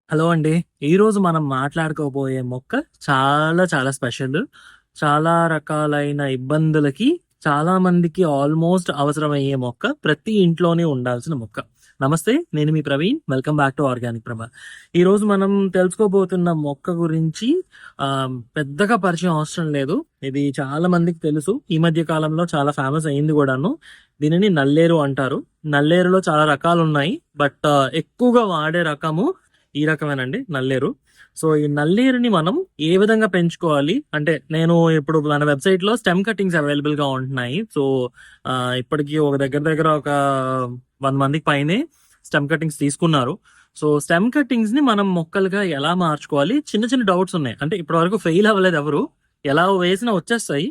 Hello అండి. ఈరోజు మనం మాట్లాడుకోబోయే మొక్క చాలా చాలా స్పెషల్. చాలా రకాలైన ఇబ్బందులకి చాలా మందికి ఆల్మోస్ట్ అవసరమయ్యే మొక్క. ప్రతి ఇంట్లోనే ఉండాల్సిన మొక్క. నమస్తే. నేను మీ Praveen. Welcome back to organic Prabha. ఈరోజు మనం తెలుసుకోబోతున్న మొక్క గురించి పెద్దగా పరిచయం అవసరం లేదు. ఇది చాలా మందికి తెలుసు. ఈ మధ్య కాలంలో చాలా ఫేమస్ అయింది కూడాను. దీనిని నల్లేరు అంటారు. నల్లేరులో చాలా రకాలు ఉన్నాయి. బట్ ఎక్కువగా వాడే రకము ఈ రకమేనండి నల్లేరు. సో ఈ నల్లేరుని మనం ఏ విధంగా పెంచుకోవాలి అంటే, నేను ఇప్పుడు మన వెబ్సైట్ లో స్టెమ్ కటింగ్స్ అవైలబుల్ గా ఉంటున్నాయి. సో ఇప్పటికి ఒక దగ్గర దగ్గర ఒక 100 మందికి పైనే స్టెమ్ కటింగ్స్ తీసుకున్నారు. సో స్టెమ్ కటింగ్స్ ని మనం మొక్కలుగా ఎలా మార్చుకోవాలి, చిన్న చిన్న డౌట్స్ ఉన్నాయి. అంటే ఇప్పటి వరకు ఫెయిల్ అవ్వలేదు ఎవరు, ఎలా వేసినా వచ్చేస్తాయి.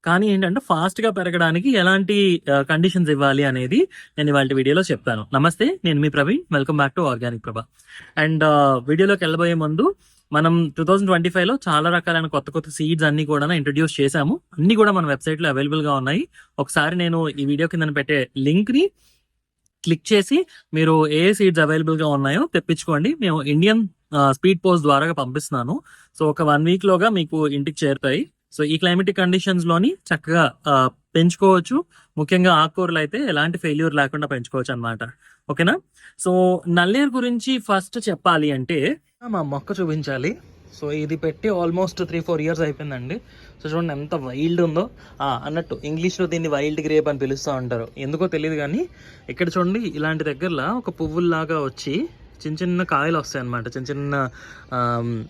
కానీ ఏంటంటే ఫాస్ట్ గా పెరగడానికి ఎలాంటి కండిషన్స్ ఇవ్వాలి అనేది నేను ఇవాళ వీడియోలో చెప్తాను. నమస్తే, నేను మీ Praveen. Welcome back to organic Prabha. And వీడియోలోకి వెళ్ళబోయే ముందు, మనం 2025 లో చాలా రకాలైన కొత్త కొత్త సీడ్స్ అన్ని కూడా ఇంట్రడ్యూస్ చేశాము. అన్ని కూడా మన వెబ్సైట్ లో అవైలబుల్ గా ఉన్నాయి. ఒకసారి నేను ఈ వీడియో కింద పెట్టే లింక్ ని క్లిక్ చేసి మీరు ఏ సీడ్స్ అవైలబుల్ గా ఉన్నాయో తెప్పించుకోండి. మేము ఇండియన్ స్పీడ్ పోస్ట్ ద్వారా పంపిస్తున్నాను. సో ఒక 1 వీక్ లోగా మీకు ఇంటికి చేరుతాయి. సో ఈ క్లైమేటిక్ కండిషన్స్ లోని చక్కగా పెంచుకోవచ్చు. ముఖ్యంగా ఆకుకూరలు అయితే ఎలాంటి ఫెయిల్యూర్ లేకుండా పెంచుకోవచ్చు అనమాట. ఓకేనా? సో నల్లేరు గురించి ఫస్ట్ చెప్పాలి అంటే మా మొక్క చూపించాలి. సో ఇది పెట్టి ఆల్మోస్ట్ 3-4 ఇయర్స్ అయిపోయిందండి. సో చూడండి ఎంత వైల్డ్ ఉందో. అన్నట్టు ఇంగ్లీష్లో దీన్ని వైల్డ్ గ్రేప్ అని పిలుస్తూ ఉంటారు. ఎందుకో తెలియదు కానీ ఇక్కడ చూడండి, ఇలాంటి దగ్గరలో ఒక పువ్వుల్లాగా వచ్చి చిన్న చిన్న కాయలు వస్తాయి అనమాట. చిన్న చిన్న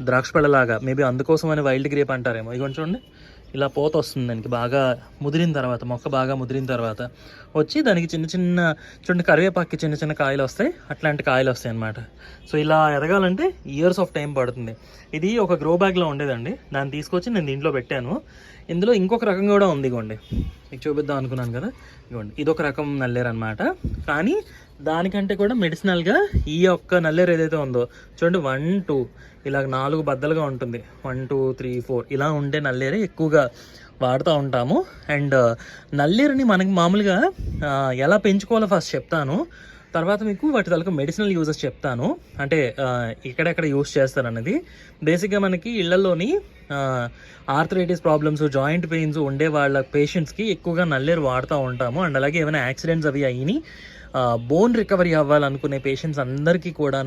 ద్రాక్ష పళ్ళలాగా. మేబీ అందుకోసం అని వైల్డ్ గ్రేప్ అంటారేమో. ఇక చూడండి, ఇలా పోత వస్తుంది దానికి బాగా ముదిరిన తర్వాత, మొక్క బాగా ముదిరిన తర్వాత వచ్చి దానికి చిన్న చిన్న చూడండి, కరివేపాకి చిన్న చిన్న కాయలు వస్తాయి. అట్లాంటి కాయలు వస్తాయి అనమాట. సో ఇలా ఎదగాలంటే ఇయర్స్ ఆఫ్ టైం పడుతుంది. ఇది ఒక గ్రో బ్యాగ్లో ఉండేదండి. దాన్ని తీసుకొచ్చి నేను దీంట్లో పెట్టాను. ఇందులో ఇంకొక రకం కూడా ఉంది. ఇగోండి, మీకు చూపిద్దాం అనుకున్నాను కదా. ఇగోండి, ఇదొక రకం నల్లేరు అనమాట. కానీ దానికంటే కూడా మెడిసినల్గా ఈ యొక్క నల్లేరు ఏదైతే ఉందో చూడండి, 1, 2 ఇలా 4 బద్దలుగా ఉంటుంది. 1, 2, 3, 4 ఇలా ఉండే నల్లేరే ఎక్కువగా వాడుతూ ఉంటాము. అండ్ నల్లేరుని మనకి మామూలుగా ఎలా పెంచుకోవాలో ఫస్ట్ చెప్తాను. తర్వాత మీకు వాటి తలకు మెడిసినల్ యూజెస్ చెప్తాను. అంటే ఎక్కడెక్కడ యూజ్ చేస్తారన్నది. బేసిక్గా మనకి ఇళ్లలోని ఆర్థరైటిస్ ప్రాబ్లమ్స్, జాయింట్ పెయిన్స్ ఉండే వాళ్ళ పేషెంట్స్కి ఎక్కువగా నల్లేరు వాడుతూ ఉంటాము. అండ్ అలాగే ఏమైనా యాక్సిడెంట్స్ అవి అయినాయి, బోన్ రికవరీ అవ్వాలనుకునే పేషెంట్స్ అందరికీ కూడా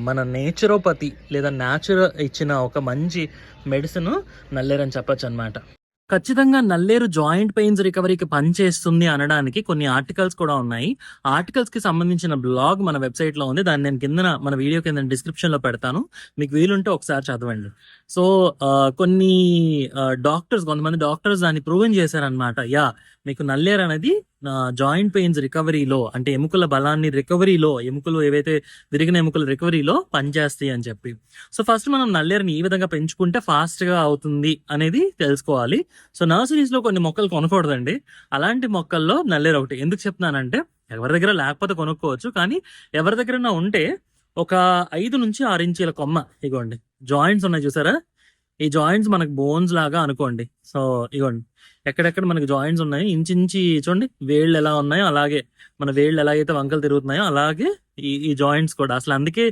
మన నేచురోపతి లేదా న్యాచురల్ ఇచ్చిన ఒక మంచి మెడిసిన్ నల్లేరు అని చెప్పచ్చు అనమాట. ఖచ్చితంగా నల్లేరు జాయింట్ పెయిన్స్ రికవరీకి పనిచేస్తుంది అనడానికి కొన్ని ఆర్టికల్స్ కూడా ఉన్నాయి. ఆర్టికల్స్ కి సంబంధించిన బ్లాగ్ మన వెబ్సైట్ లో ఉంది. దాన్ని నేను కింద మన వీడియో కింద డిస్క్రిప్షన్ లో పెడతాను. మీకు వీలుంటే ఒకసారి చదవండి. సో కొన్ని కొంతమంది డాక్టర్స్ దాన్ని ప్రూవెన్ చేశారనమాట. మీకు నల్లేరు అనేది జాయింట్ పెయిన్స్ రికవరీలో, అంటే ఎముకల బలాన్ని రికవరీలో, ఎముకలు ఏవైతే విరిగిన ఎముకల రికవరీలో పనిచేస్తాయి అని చెప్పి. సో ఫస్ట్ మనం నల్లేరుని ఈ విధంగా పెంచుకుంటే ఫాస్ట్ గా అవుతుంది అనేది తెలుసుకోవాలి. సో నర్సరీస్ లో కొన్ని మొక్కలు కొనకూడదండి. అలాంటి మొక్కల్లో నల్లేరు ఒకటి. ఎందుకు చెప్తున్నానంటే, ఎవరి దగ్గర లేకపోతే కొనుక్కోవచ్చు, కానీ ఎవరి దగ్గర ఉంటే ఒక 5 నుంచి 6 ఇంచీల కొమ్మ, ఇగోండి జాయింట్స్ ఉన్నాయి చూసారా, ఈ జాయింట్స్ మనకు బోన్స్ లాగా అనుకోండి. సో ఇగోండి, ఎక్కడెక్కడ మనకి జాయింట్స్ ఉన్నాయి, ఇంచి చూడండి వేళ్ళు ఎలా ఉన్నాయో అలాగే, మన వేళ్ళు ఎలాగైతే వంకలు తిరుగుతున్నాయో అలాగే ఈ జాయింట్స్ కూడా. అసలు అందుకే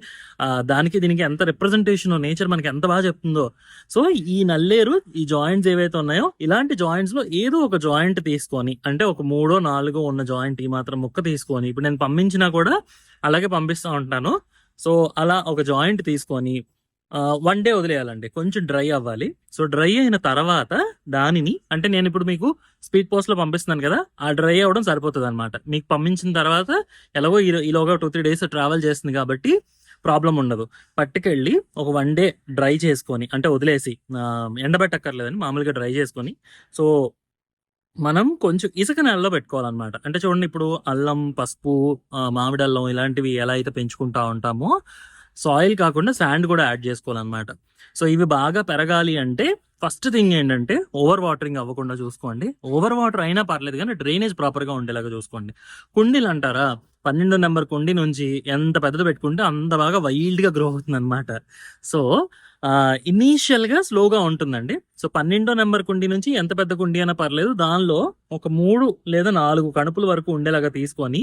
దానికి దీనికి ఎంత రిప్రజెంటేషన్ నేచర్ మనకి ఎంత బాగా చెప్తుందో. సో ఈ నల్లేరు ఈ జాయింట్స్ ఏవైతే ఉన్నాయో, ఇలాంటి జాయింట్స్ లో ఏదో ఒక జాయింట్ తీసుకొని, అంటే ఒక 3, 4 ఉన్న జాయింట్ ఈ మాత్రం ముక్క తీసుకొని, ఇప్పుడు నేను పంపించినా కూడా అలాగే పంపిస్తూ ఉంటాను. సో అలా ఒక జాయింట్ తీసుకొని 1 డే వదిలేయాలండి. కొంచెం డ్రై అవ్వాలి. సో డ్రై అయిన తర్వాత దానిని, అంటే నేను ఇప్పుడు మీకు స్పీడ్ పోస్ట్ లో పంపిస్తున్నాను కదా, ఆ డ్రై అవ్వడం సరిపోతుంది అనమాట. మీకు పంపించిన తర్వాత ఎలాగో ఈలోగా 2-3 డేస్ ట్రావెల్ చేస్తుంది కాబట్టి ప్రాబ్లం ఉండదు. పట్టుకెళ్ళి ఒక 1 డే డ్రై చేసుకొని, అంటే వదిలేసి ఎండబెట్టక్కర్లేదని, మామూలుగా డ్రై చేసుకొని, సో మనం కొంచెం ఇసుక నెలలో పెట్టుకోవాలన్నమాట. అంటే చూడండి, ఇప్పుడు అల్లం, పసుపు, మామిడి అల్లం ఇలాంటివి ఎలా అయితే పెంచుకుంటా ఉంటామో, సాయిల్ కాకుండా శాండ్ కూడా యాడ్ చేసుకోవాలన్నమాట. సో ఇవి బాగా పెరగాలి అంటే ఫస్ట్ థింగ్ ఏంటంటే ఓవర్ వాటరింగ్ అవ్వకుండా చూసుకోండి. ఓవర్ వాటర్ అయినా పర్లేదు కానీ డ్రైనేజ్ ప్రాపర్గా ఉండేలాగా చూసుకోండి. కుండీలు అంటారా, 12 నెంబర్ కుండీ నుంచి ఎంత పెద్దది పెట్టుకుంటే అంత బాగా వైల్డ్గా గ్రో అవుతుంది అనమాట. సో ఇనీషియల్గా స్లోగా ఉంటుందండి. సో 12 నెంబర్ కుండీ నుంచి ఎంత పెద్ద కుండీ అయినా పర్లేదు, దానిలో ఒక 3 లేదా 4 కణుపుల వరకు ఉండేలాగా తీసుకొని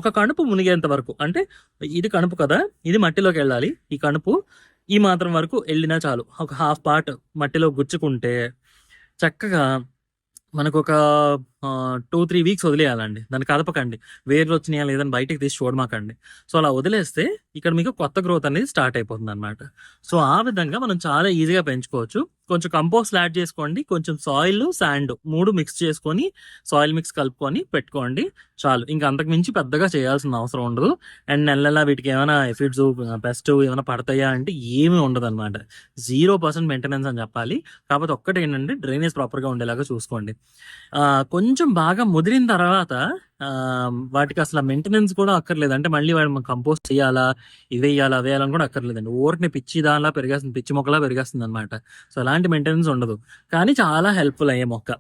ఒక కణుపు మునిగేంత వరకు, అంటే ఇది కణుపు కదా, ఇది మట్టిలోకి వెళ్ళాలి, ఈ కణుపు ఈ మాత్రం వరకు వెళ్ళినా చాలు. ఒక హాఫ్ పార్ట్ మట్టిలో గుచ్చుకుంటే చక్కగా మనకు ఒక 2-3 వీక్స్ వదిలేయాలండి. దాన్ని కదపకండి, వేర్లు వచ్చినాయా లేదని బయటికి తీసి చూడమాకండి. సో అలా వదిలేస్తే ఇక్కడ మీకు కొత్త గ్రోత్ అనేది స్టార్ట్ అయిపోతుంది అనమాట. సో ఆ విధంగా మనం చాలా ఈజీగా పెంచుకోవచ్చు. కొంచెం కంపోస్ట్ యాడ్ చేసుకోండి, కొంచెం సాయిల్, శాండ్ 3 మిక్స్ చేసుకొని సాయిల్ మిక్స్ కలుపుకొని పెట్టుకోండి చాలు. ఇంకా అంతకు మించి పెద్దగా చేయాల్సిన అవసరం ఉండదు. అండ్ నెల వీటికి ఏమైనా ఎఫిడ్స్, పెస్ట్ ఏమైనా పడతాయా అంటే ఏమీ ఉండదు అనమాట. 0% మెయింటెనెన్స్ అని చెప్పాలి. కాకపోతే ఒక్కటి ఏంటంటే డ్రైనేజ్ ప్రాపర్గా ఉండేలాగా చూసుకోండి. కొంచెం బాగా ముదిరిన తర్వాత వాటికి అసలు మెయింటెనెన్స్ కూడా అక్కర్లేదు. అంటే మళ్ళీ వాడు కంపోస్ట్ చేయాలా, ఇది వేయాలా, అవి వేయాలని కూడా అక్కర్లేదండి. ఊరిని పిచ్చి దానిలా పెరిగేస్తుంది, పిచ్చి మొక్కలా పెరిగేస్తుంది అనమాట. సో అలాంటి మెయింటెనెన్స్ ఉండదు, కానీ చాలా హెల్ప్ఫుల్ అయ్యే మొక్క.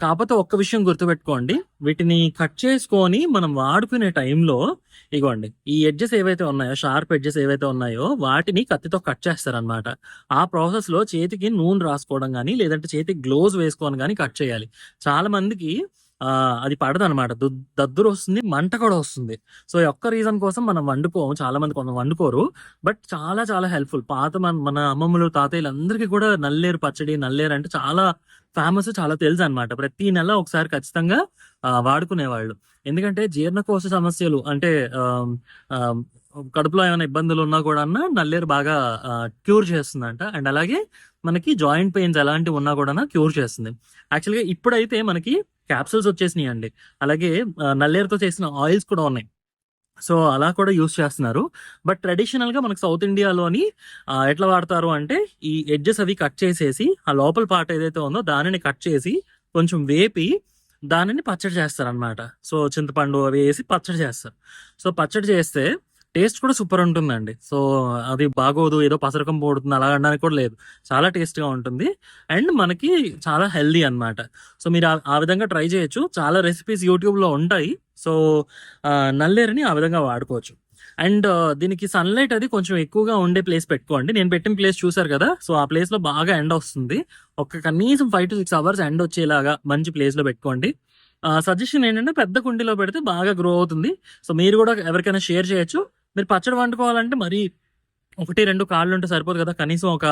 కాకపోతే ఒక్క విషయం గుర్తుపెట్టుకోండి, వీటిని కట్ చేసుకొని మనం వాడుకునే టైంలో ఇగోండి ఈ ఎడ్జెస్ ఏవైతే ఉన్నాయో, షార్ప్ ఎడ్జెస్ ఏవైతే ఉన్నాయో వాటిని కత్తితో కట్ చేస్తారనమాట. ఆ ప్రాసెస్ లో చేతికి నూనె రాసుకోవడం కానీ లేదంటే చేతికి గ్లోవ్స్ వేసుకొని కానీ కట్ చేయాలి. చాలా మందికి అది పడదు అనమాట, దద్దురు వస్తుంది, మంట కూడా వస్తుంది. సో ఈ ఒక్క రీజన్ కోసం మనం వండుకోము, చాలా మంది కొంత వండుకోరు. బట్ చాలా చాలా హెల్ప్ఫుల్. పాత మన అమ్మమ్మలు, తాతయ్యలు అందరికీ కూడా నల్లేరు పచ్చడి, నల్లేరు అంటే చాలా ఫేమస్, చాలా తెలుసు అనమాట. ప్రతి నెల ఒకసారి ఖచ్చితంగా వాడుకునేవాళ్ళు. ఎందుకంటే జీర్ణకోశ సమస్యలు అంటే కడుపులో ఏమైనా ఇబ్బందులు ఉన్నా కూడా నల్లేరు బాగా క్యూర్ చేస్తుందంట. అండ్ అలాగే మనకి జాయింట్ పెయిన్స్ ఎలాంటివి ఉన్నా కూడా క్యూర్ చేస్తుంది. యాక్చువల్గా ఇప్పుడైతే మనకి క్యాప్సూల్స్ వచ్చేసినాయి అండి. అలాగే నల్లేరుతో చేసిన ఆయిల్స్ కూడా ఉన్నాయి. సో అలా కూడా యూస్ చేస్తున్నారు. బట్ ట్రెడిషనల్ గా మనకి సౌత్ ఇండియాలోని ఎట్లా వాడతారు అంటే ఈ ఎడ్జెస్ అవి కట్ చేసేసి ఆ లోపల పార్ట్ ఏదైతే ఉందో దానిని కట్ చేసి కొంచెం వేపి దానిని పచ్చడి చేస్తారు అనమాట. సో చింతపండు అవి వేసి పచ్చడి చేస్తారు. సో పచ్చడి చేస్తే టేస్ట్ కూడా సూపర్ ఉంటుందండి. సో అది బాగోదు, ఏదో పసరకం పోడుతుంది అలా అనడానికి కూడా లేదు, చాలా టేస్ట్గా ఉంటుంది. అండ్ మనకి చాలా హెల్దీ అనమాట. సో మీరు ఆ విధంగా ట్రై చేయొచ్చు. చాలా రెసిపీస్ యూట్యూబ్లో ఉంటాయి. సో నల్లేరుని ఆ విధంగా వాడుకోవచ్చు. అండ్ దీనికి సన్లైట్ అది కొంచెం ఎక్కువగా ఉండే ప్లేస్ పెట్టుకోండి. నేను పెట్టిన ప్లేస్ చూసారు కదా, సో ఆ ప్లేస్ లో బాగా ఎండ వస్తుంది. ఒక కనీసం 5 to 6 అవర్స్ ఎండ వచ్చేలాగా మంచి ప్లేస్ లో పెట్టుకోండి. సజెషన్ ఏంటంటే పెద్ద కుండీలో పెడితే బాగా గ్రో అవుతుంది. సో మీరు కూడా ఎవరికైనా షేర్ చేయొచ్చు. మీరు పచ్చడి వండుకోవాలంటే మరి 1-2 కాళ్ళు ఉంటే సరిపోదు కదా, కనీసం ఒక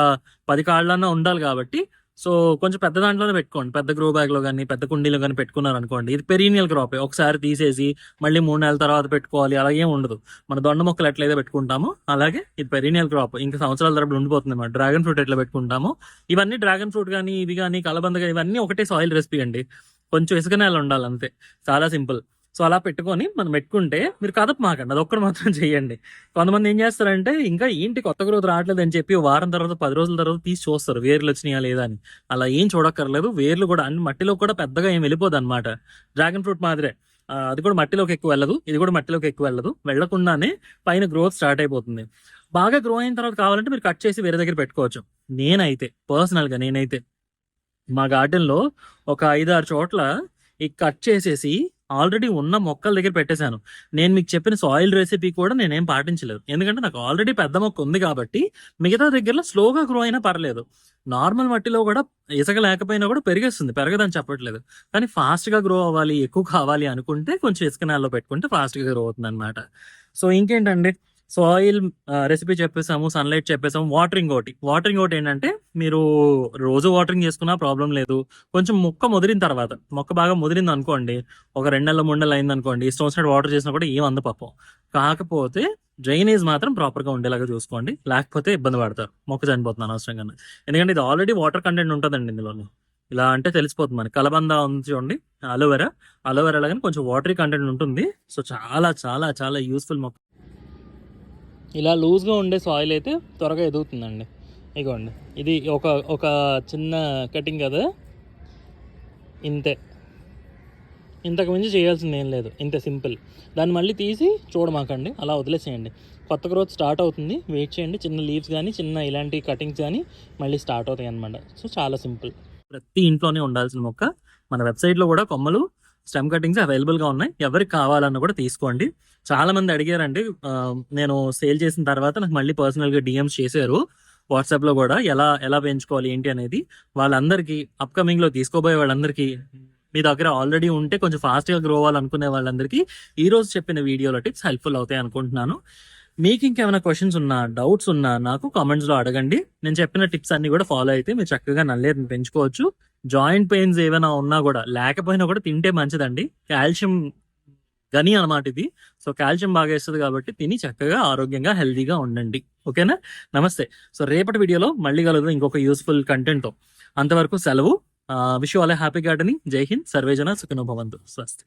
10 కాళ్ళన్నా ఉండాలి కాబట్టి సో కొంచెం పెద్ద దాంట్లోనే పెట్టుకోండి. పెద్ద గ్రో బ్యాగ్ లో కానీ పెద్ద కుండీలో కానీ పెట్టుకున్నారు అనుకోండి, ఇది పెరీనియల్ క్రాప్, ఒకసారి తీసేసి మళ్ళీ 3 నెలల తర్వాత పెట్టుకోవాలి అలాగే ఉండదు. మన దొండ మొక్కలు ఎట్లయితే పెట్టుకుంటామో అలాగే ఇది పెరీనియల్ క్రాప్, ఇంకా సంవత్సరాల తరబడి ఉండిపోతుంది అన్నమాట. డ్రాగన్ ఫ్రూట్ ఎట్లా పెట్టుకుంటామో ఇవన్నీ డ్రాగన్ ఫ్రూట్ కానీ ఇవి కానీ కలబంద కానీ ఇవన్నీ ఒకటే సాయిల్ రెసిపీ అండి. కొంచెం ఇసుక నేల ఉండాలి అంతే, చాలా సింపుల్. సో అలా పెట్టుకొని మనం పెట్టుకుంటే మీరు కదపమాకండి, అది ఒక్కటి మాత్రం చేయండి. కొంతమంది ఏం చేస్తారంటే ఇంకా ఏంటి కొత్త గ్రోత్ రావట్లేదు అని చెప్పి వారం తర్వాత 10 రోజుల తర్వాత తీసి చూస్తారు వేర్లు వచ్చినాయా లేదా అని. అలా ఏం చూడక్కర్లేదు. వేర్లు కూడా అన్ని మట్టిలో కూడా పెద్దగా ఏం వెళ్ళిపోదు అనమాట. డ్రాగన్ ఫ్రూట్ మాదిరే అది కూడా మట్టిలోకి ఎక్కువ వెళ్ళదు, ఇది కూడా మట్టిలోకి ఎక్కువ వెళ్ళదు. వెళ్లకుండానే పైన గ్రోత్ స్టార్ట్ అయిపోతుంది. బాగా గ్రో అయిన తర్వాత కావాలంటే మీరు కట్ చేసి వేరే దగ్గర పెట్టుకోవచ్చు. నేనైతే మా గార్డెన్ లో ఒక 5-6 చోట్ల ఈ కట్ చేసేసి ఆల్రెడీ ఉన్న మొక్కల దగ్గర పెట్టేశాను. నేను మీకు చెప్పిన సాయిల్ రెసిపీ కూడా నేనేం పాటించలేదు, ఎందుకంటే నాకు ఆల్రెడీ పెద్ద మొక్క ఉంది కాబట్టి. మిగతా దగ్గరలో స్లోగా గ్రో అయినా పర్లేదు. నార్మల్ మట్టిలో కూడా ఇసుక లేకపోయినా కూడా పెరిగేస్తుంది, పెరగదని చెప్పట్లేదు. కానీ ఫాస్ట్ గా గ్రో అవ్వాలి, ఎక్కువ కావాలి అనుకుంటే కొంచెం ఇసుక నేలలో పెట్టుకుంటే ఫాస్ట్ గా గ్రో అవుతుంది అనమాట. సో ఇంకేంటండి, సాయిల్ రెసిపీ చెప్పేసాము, సన్లైట్ చెప్పేసాము. వాటరింగ్ ఒకటి ఏంటంటే మీరు రోజు వాటరింగ్ చేసుకున్నా ప్రాబ్లం లేదు. కొంచెం మొక్క బాగా ముదిరింది అనుకోండి, ఒక 2 నెలలు 3 నెలలు అయింది అనుకోండి, ఇష్టం వచ్చినట్టు వాటర్ చేసినా కూడా ఏం అంద పాపం. కాకపోతే డ్రైనేజ్ మాత్రం ప్రాపర్ గా ఉండేలాగా చూసుకోండి, లేకపోతే ఇబ్బంది పడతారు, మొక్క చనిపోతుంది అనవసరంగా. ఎందుకంటే ఇది ఆల్రెడీ వాటర్ కంటెంట్ ఉంటుందండి ఇందులో. ఇలా అంటే తెలిసిపోతుంది మనకి. కలబంద ఉంది చూడండి, అలోవెరా లాగానే కొంచెం వాటరీ కంటెంట్ ఉంటుంది. సో చాలా చాలా చాలా యూస్ఫుల్ మొక్క. ఇలా లూజ్గా ఉండే సాయిల్ అయితే త్వరగా ఎదుగుతుందండి. ఇగోండి ఇది ఒక చిన్న కటింగ్ కదా, ఇంతే. ఇంతకు మించి చేయాల్సింది ఏం లేదు, ఇంత సింపుల్. దాన్ని మళ్ళీ తీసి చూడమాకండి, అలా వదిలేసేయండి. కొత్త గ్రోత్ స్టార్ట్ అవుతుంది, వెయిట్ చేయండి. చిన్న లీవ్స్ కానీ చిన్న ఇలాంటి కటింగ్స్ కానీ మళ్ళీ స్టార్ట్ అవుతాయి అనమాట. సో చాలా సింపుల్. ప్రతి ఇంట్లోనే ఉండాల్సిన మొక్క. మన వెబ్సైట్లో కూడా కొమ్మలు స్టెమ్ కటింగ్స్ అవైలబుల్గా ఉన్నాయి, ఎవరికి కావాలన్నా కూడా తీసుకోండి. చాలా మంది అడిగారండి, నేను సేల్ చేసిన తర్వాత నాకు మళ్ళీ పర్సనల్గా డిఎమ్స్ చేశారు వాట్సాప్లో కూడా, ఎలా ఎలా పెంచుకోవాలి ఏంటి అనేది. వాళ్ళందరికీ అప్కమింగ్లో తీసుకోబోయే వాళ్ళందరికీ, మీ దగ్గర ఆల్రెడీ ఉంటే కొంచెం ఫాస్ట్గా గ్రో అవ్వాలనుకునే వాళ్ళందరికీ ఈ రోజు చెప్పిన వీడియోలో టిప్స్ హెల్ప్ఫుల్ అవుతాయి అనుకుంటున్నాను. మీకు ఇంకేమైనా క్వశ్చన్స్ ఉన్నా, డౌట్స్ ఉన్నా నాకు కామెంట్స్లో అడగండి. నేను చెప్పిన టిప్స్ అన్ని కూడా ఫాలో అయితే మీరు చక్కగా నల్లేరుని పెంచుకోవచ్చు. జాయింట్ పెయిన్స్ ఏమైనా ఉన్నా కూడా, లేకపోయినా కూడా తింటే మంచిదండి. కాల్షియం గని అనమాట ఇది. సో కాల్షియం బాగా ఇస్తుంది కాబట్టి తిని చక్కగా ఆరోగ్యంగా హెల్దీగా ఉండండి. ఓకేనా? నమస్తే. సో రేపటి వీడియోలో మళ్ళీ కలుగుతాం ఇంకొక యూస్ఫుల్ కంటెంట్తో. అంతవరకు సెలవు. Wish you all happy gardening. జై హింద్. సర్వేజన సుఖినో భవంతు. స్వస్తి.